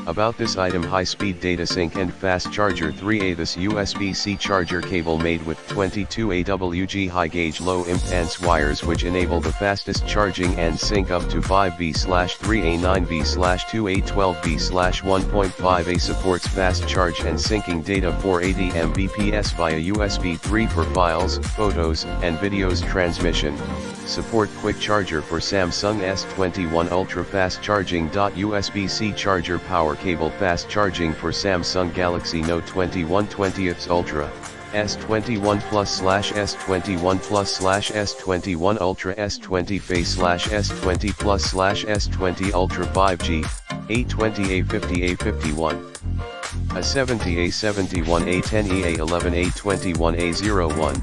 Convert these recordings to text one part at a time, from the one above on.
About this item: high-speed data sync and fast charger 3A. This USB-C charger cable made with 22 AWG high-gauge low-impedance wires, which enable the fastest charging and sync up to 5V/3A, 9V/2A, 12V/1.5A. Supports fast charge and syncing data 480 Mbps via USB 3 for files, photos, and videos transmission. Support quick charger for Samsung S21 Ultra fast charging. USB-C charger power cable fast charging for Samsung Galaxy Note 21 20th Ultra, S21 Plus/S21 Plus/S21 Ultra, S20 Face/S20 Plus/S20 Ultra 5G, A20, A50, A51. A70, A71, A10e, A11, A21, A01,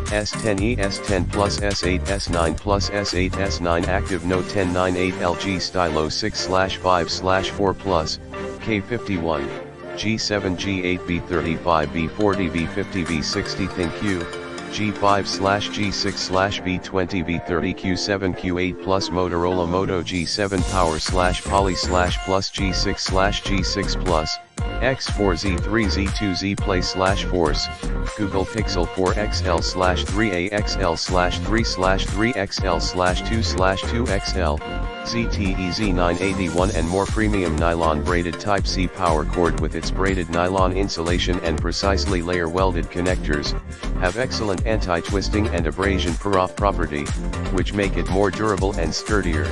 S10e, S10 Plus, S8, S9 Plus, S8, S9 Active Note 10 9.8 LG Stylo 6/5/4 Plus, K51, G7, G8, B35, B40, B50, B60 ThinQ, G5/G6/B20, B30, Q7, Q8 Plus, Motorola Moto G7 Power/Poly/Plus, G6/G6 Plus, X4, Z3, Z2, Z Play /Force, Google Pixel 4 XL/3A, XL/3/3 XL/2/2 XL, ZTE Z981 and more. Premium nylon braided Type-C power cord with its braided nylon insulation and precisely layer welded connectors, have excellent anti-twisting and abrasion property, which make it more durable and sturdier.